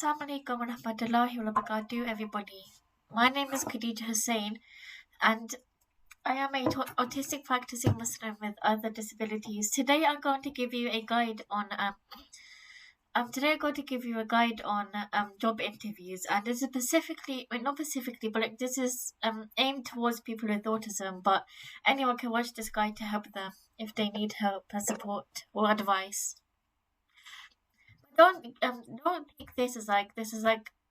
Assalamualaikum warahmatullahi wabarakatuh, everybody. My name is Khadija Hussain, and I am a autistic practicing Muslim with other disabilities. Today, I'm going to give you a guide on today I'm going to give you a guide on job interviews, and this is specifically, well, not specifically, but like, this is aimed towards people with autism. But anyone can watch this guide to help them if they need help and support or advice. Don't take this is like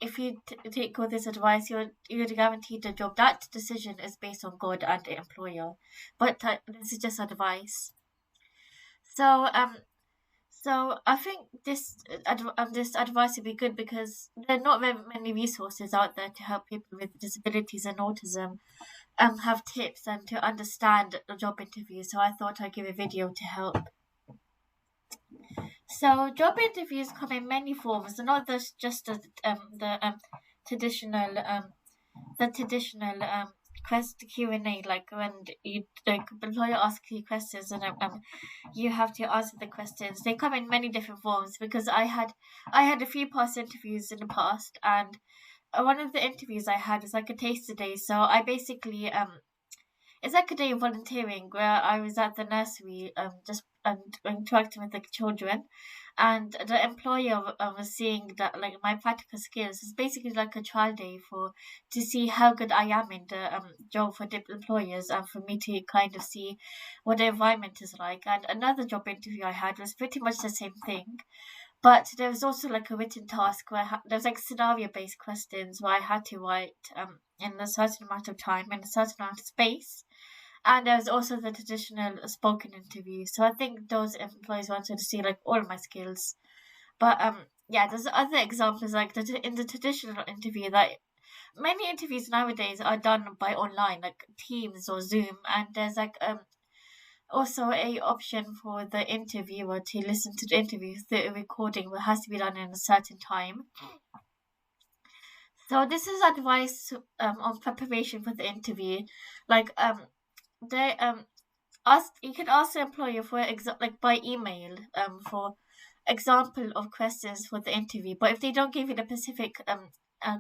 if you take all this advice, you're guaranteed a job. That decision is based on God and the employer, but this is just advice. So I think this advice would be good because there are not very many resources out there to help people with disabilities and autism have tips and to understand the job interview. So I thought I'd give a video to help. So job interviews come in many forms, not just traditional quest Q&A, like when you like employer asks you questions and you have to answer the questions. They come in many different forms because I had a few past interviews in the past, and one of the interviews I had was like a taster day. So I basically it's like a day of volunteering where I was at the nursery, just interacting with the children, and the employer was seeing that like my practical skills is basically like a trial day for to see how good I am in the job for different employers and for me to kind of see what the environment is like. And another job interview I had was pretty much the same thing, but there was also like a written task where there's like scenario based questions where I had to write in a certain amount of time in a certain amount of space. And there was also the traditional spoken interview. So I think those employees wanted to see like all of my skills. But yeah, there's other examples like in the traditional interview that many interviews nowadays are done by online, like Teams or Zoom, and there's like also a option for the interviewer to listen to the interview through a recording, but has to be done in a certain time. So this is advice on preparation for the interview, like they ask you can ask the employer for like by email for example of questions for the interview. But if they don't give you the specific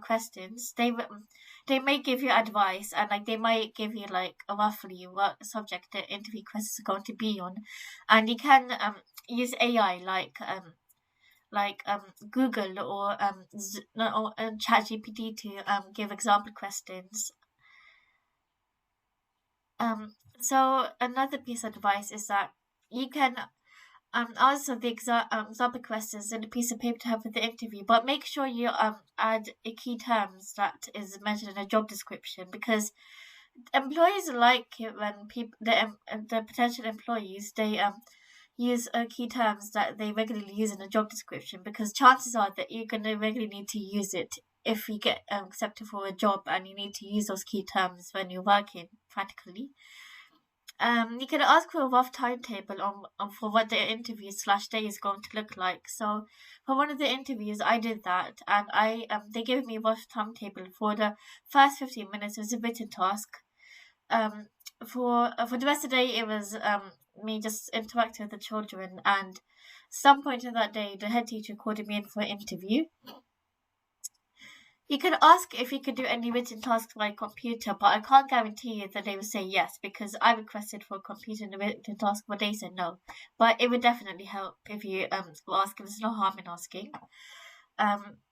questions, they may give you advice, and like they might give you like a roughly what subject the interview questions are going to be on, and you can use AI like Google or or ChatGPT to give example questions. So another piece of advice is that you can answer the example questions in a piece of paper to help with the interview, but make sure you add a key terms that is mentioned in a job description, because employees like it when the potential employees they use key terms that they regularly use in a job description, because chances are that you're going to regularly need to use it if you get accepted for a job and you need to use those key terms when you're working practically. You can ask for a rough timetable on for what the interview slash day is going to look like. So for one of the interviews, I did that, and I they gave me a rough timetable for the first 15 minutes. It was a written task. For the rest of the day, it was me just interacting with the children. And some point in that day, the head teacher called me in for an interview. You can ask if you could do any written tasks by computer, but I can't guarantee you that they will say yes, because I requested for a computer and a written task, but they said no. But it would definitely help if you ask. There's no harm in asking.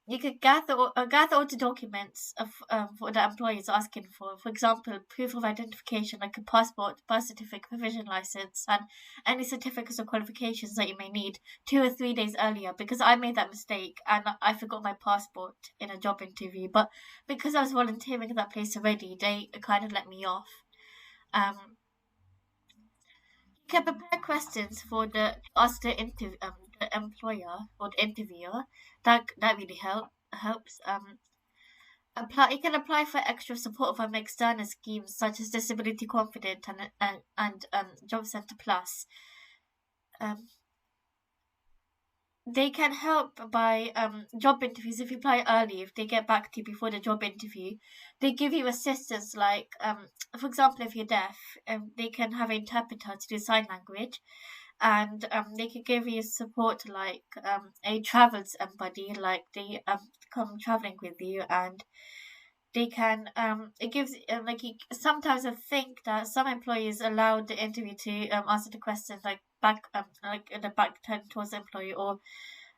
You could gather all the documents of what the employee is asking for. For example, proof of identification like a passport, birth certificate, provision license, and any certificates or qualifications that you may need 2 or 3 days earlier. Because I made that mistake and I forgot my passport in a job interview, but because I was volunteering at that place already, they kind of let me off. You can prepare questions for the ask the employer or the interviewer. That really helps. You can apply for extra support from external schemes such as Disability Confident and Job Centre Plus. Um, they can help by job interviews if you apply early. If they get back to you before the job interview, they give you assistance. Like for example, if you're deaf, they can have an interpreter to do sign language. and they can give you support like a travels buddy, like they come traveling with you, and they can it gives like sometimes I think that some employees allow the interview to answer the questions like back like in the back turn towards the employee, or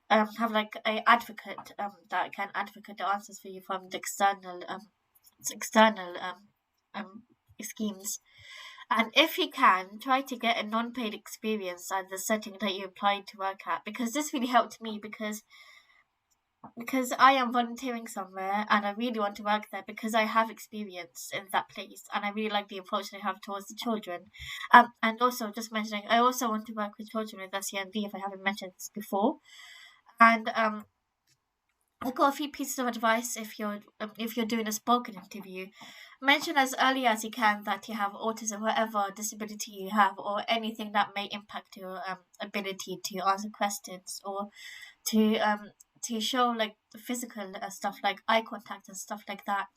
have like a advocate that can advocate the answers for you from the external um schemes. And if you can, try to get a non-paid experience at the setting that you applied to work at, because this really helped me, because I am volunteering somewhere and I really want to work there because I have experience in that place and I really like the approach they have towards the children. And also, just mentioning, I also want to work with children with SEND if I haven't mentioned this before. And I got a few pieces of advice if you're doing a spoken interview. Mention as early as you can that you have autism, whatever disability you have, or anything that may impact your ability to answer questions, or to show like the physical stuff like eye contact and stuff like that.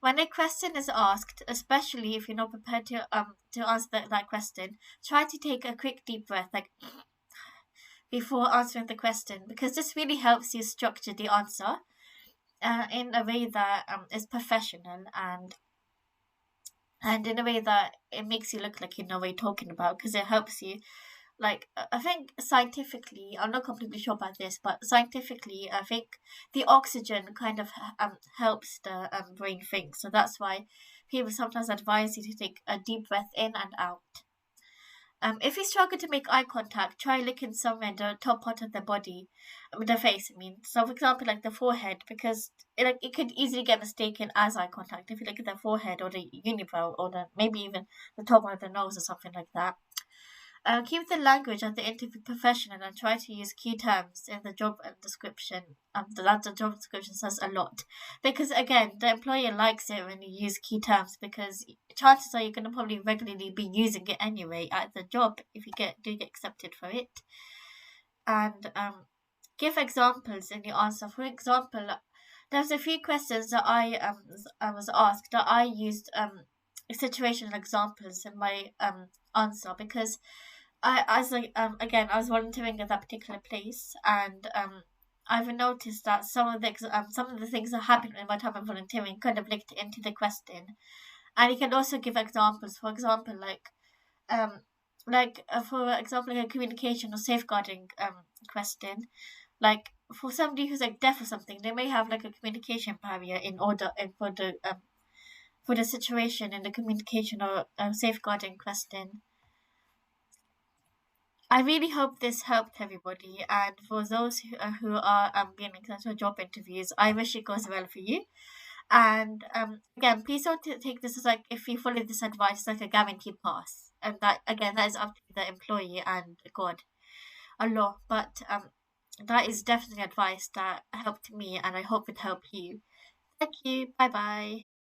When a question is asked, especially if you're not prepared to answer that question, try to take a quick deep breath, like before answering the question, because this really helps you structure the answer in a way that is professional, and in a way that it makes you look like you know what you're talking about, because it helps you, like I think scientifically, I'm not completely sure about this, but scientifically, I think the oxygen kind of helps the brain think. So that's why people sometimes advise you to take a deep breath in and out. If you struggle to make eye contact, try looking somewhere in the top part of the body, with the face. I mean, so for example, like the forehead, because it could easily get mistaken as eye contact if you look at the forehead or the unibrow, or the maybe even the top of the nose or something like that. Keep the language of the interview professional and try to use key terms in the job description. The job description says a lot, because again, the employer likes it when you use key terms, because chances are you're going to probably regularly be using it anyway at the job if you get accepted for it. And give examples in your answer. For example, there's a few questions that I was asked that I used situational examples in my answer, because again, I was volunteering at that particular place, and I've noticed that some of the things that happened in my time of volunteering kind of linked into the question, and you can also give examples. For example, um for example, like a communication or safeguarding question, like for somebody who's like deaf or something, they may have like a communication barrier in order and for the situation in the communication or safeguarding question. I really hope this helped everybody, and for those who are being accepted for job interviews, I wish it goes well for you. And again, please don't take this as like, if you follow this advice, it's like a guaranteed pass, and that again, that is up to the employee and God, Allah. But that is definitely advice that helped me, and I hope it helped you. Thank you. Bye bye.